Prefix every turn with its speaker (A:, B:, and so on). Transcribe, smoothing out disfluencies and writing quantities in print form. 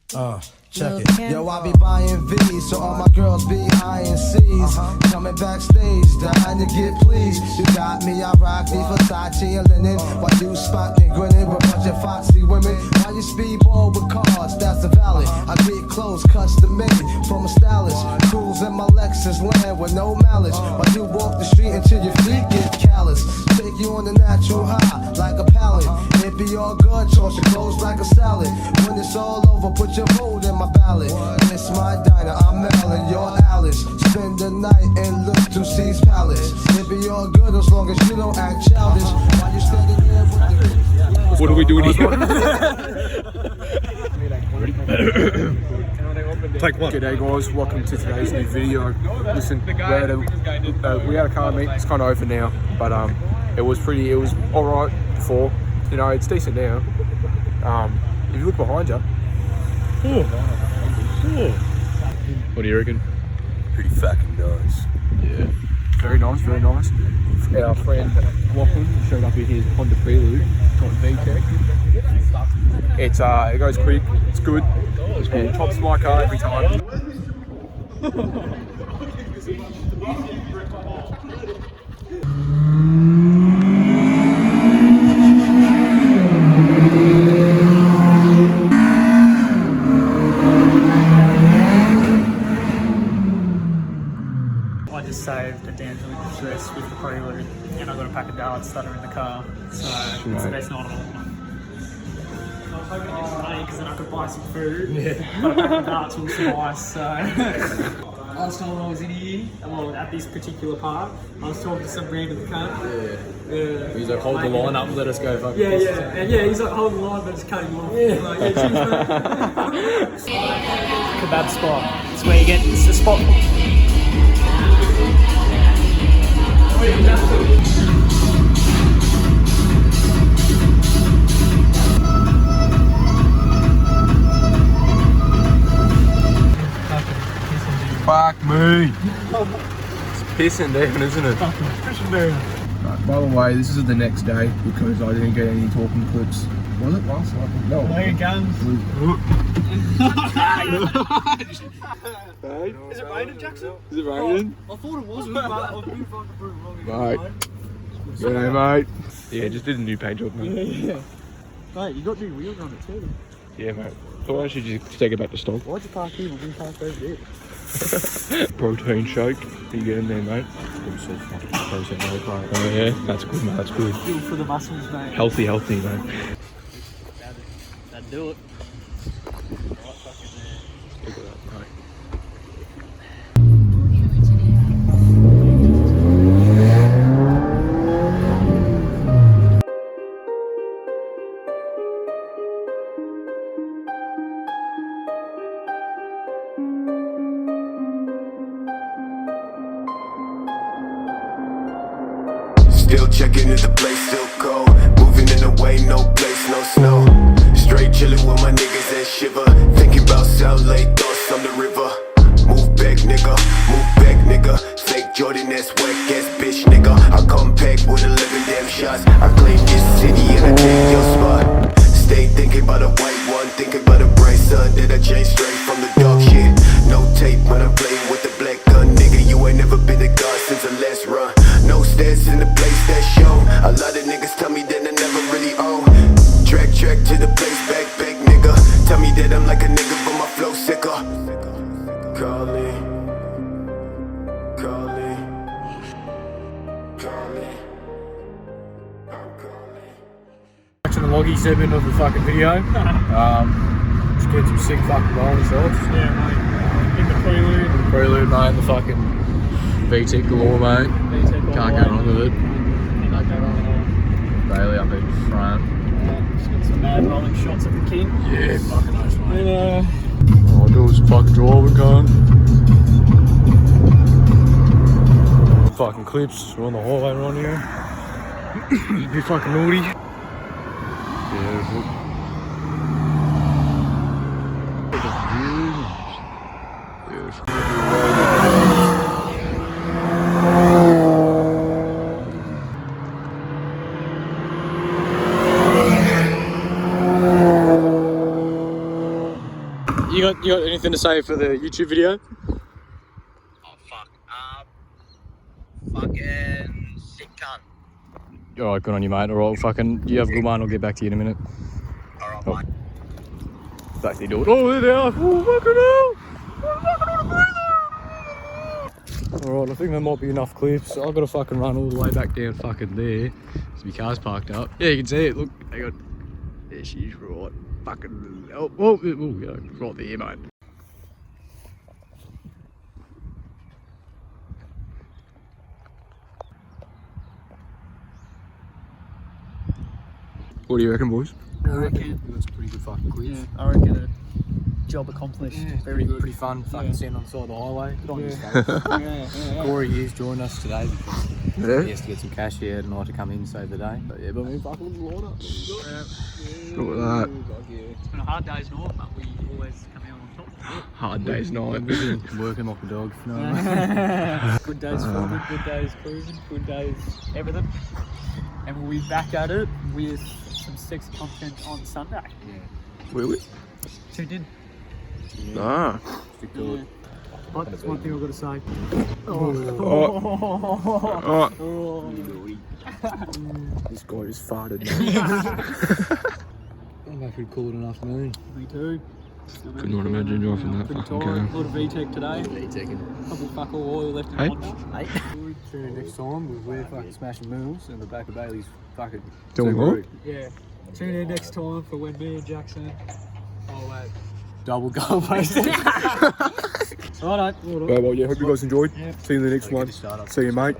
A: Check it. Yo, I be buying V's, so all my girls be eyeing C's. Coming backstage, dying to get pleased. You got me, I rock the Versace and linen. While you spotting, grinning with a bunch of foxy women. While you speedball with cars, that's the valley. I get clothes custom made from a stylist. Cruise in my Lexus land with no malice. While you walk the street until your feet get callous. Take you on the natural high, like a pallet. It be all good, toss your clothes like a salad. When it's all over, put your vote in my ballot. It's my diner, I'm Mel and you're Alice. Spend the night and look to C's Palace. It be all good as long as you don't act childish. While you standing there with the...
B: What are we doing here? Take one. G'day guys, welcome to today's new video. Listen, we had a car meet. It's kind of over now, but it was alright before. You know, it's decent now. If you look behind you. What do you reckon?
C: Pretty fucking nice.
B: Yeah. Very nice, very nice. Our friend Lachie showed up in his Honda Prelude, got VTEC. It goes quick, it's good. And tops my car every time.
D: I just saved a damn stress with the Prelude, and I got a pack of darts that are in the car, so it's the best night of all. I was hoping to get some money because then I could buy some food, but a pack of darts will suffice, so... Last time I was in here, well, at this particular park, I was talking to some random cunt. Yeah.
B: He's like, hold the line up and let us go.
D: Yeah, and he's like, hold the line, but just cutting you off. Yeah. Like, cheers, kebab spot. It's where you get, it's the spot.
B: Fuck me. It's pissing down, isn't it?
D: Pissing down.
B: Right, by the way, this is the next day because I didn't get any talking clips. Was it last night? No.
D: There it comes. Is it raining, Jackson?
B: Is it raining?
D: I thought it wasn't, but I've been fucking pretty wrong.
B: Mate. G'day, mate. Yeah, just did a new paint job, mate.
D: Yeah. Mate, you got new wheels on it too.
B: Yeah, mate. Thought I should just take it back to stock.
D: Why'd you park here? We've been parked over there.
B: Protein shake. You get in there, mate. Oh yeah, that's good, mate. That's good.
D: Fuel for the muscles, mate.
B: Healthy, mate.
D: That'd do it.
B: Look at that, mate.
C: Still checking if the place still cold. Moving in a way, no place, no snow. Straight chilling with my niggas and shiver. Thinking about South Lake, thoughts on the river. Move back, nigga. Fake Jordan, that's whack ass bitch, nigga. I come back with 11 damn shots. I claim this city and I take your spot. Stay thinking about a white one, thinking about a bright sun that I changed straight from the dog shit. No tape when I'm playing with the black gun, nigga. You ain't never been a god since the last run. No stats in the place that show. A lot of niggas tell me that I never really own. Track to the place, back, nigga. Tell me that I'm like a nigga, but my flow sicker. Call me.
B: Watching the loggy segment of the fucking video. Just get some sick fucking bowling shots.
D: Yeah, mate. In the
B: Prelude, mate. The fucking VTEC galore, mate. Can't get on with it. Bailey up in front.
D: Just got some mad rolling shots of the king.
B: Yeah, fucking nice, mate.
D: Yeah.
B: All I do is fucking driving, cunt. Fucking clips. We're on the highway around here. Be fucking naughty. Yeah,
E: You got anything to say for the YouTube video?
F: Oh fuck. Fucking sick cunt.
E: Alright, good on you, mate. Alright, fucking, you have a good one. I'll get back to you in a minute.
F: Alright,
E: Oh.
F: mate.
E: Back to do it. Oh, there they are. Oh, fucking hell. Alright, I think there might be enough clips. I've got to fucking run all the way back down fucking there. So my car's parked up. Yeah, you can see it. Look, hang on. There she is, right. Fucking, oh, yeah, right there, mate. What do you reckon, boys?
D: I reckon.
E: That's a pretty good fucking quiz.
D: Yeah, I reckon a job accomplished. Very good.
E: Pretty fun fucking
D: Yeah.
E: standing on the side of the highway. Good on you,
D: Yeah.
E: Corey here's joined us today because
B: Yeah.
E: he has to get some cash here tonight to come in and save the day. But yeah, but we fucking line up.
B: Look at that.
D: It's been a hard day's north, but we always come out on top.
B: Hard day's night.
E: Working like a dog. No.
D: Good days filming, good days cruising, good days everything. And we'll be back at it with some sexy content on Sunday.
B: Will we?
D: Tuned in.
B: Nah.
D: Yeah. But that's one thing I've got to say.
B: Oh. This guy just farted.
E: I'm happy to call it an afternoon.
D: Me too.
B: Could not imagine driving that
D: Pretty
B: fucking
D: tired.
B: car.
D: A lot of VTEC today.
E: Taking.
D: Couple fuck all oil left in
B: Hey?
D: the Honda.
E: Tune in next time with we're fucking smashing moves and the back of Bailey's fucking.
B: Doing what?
D: Yeah. Tune in next time for when me and Jackson. Oh wait.
E: Double goal posted.
D: Alright.
B: Well, yeah, hope you guys enjoyed. See you in the next one. See you, mate.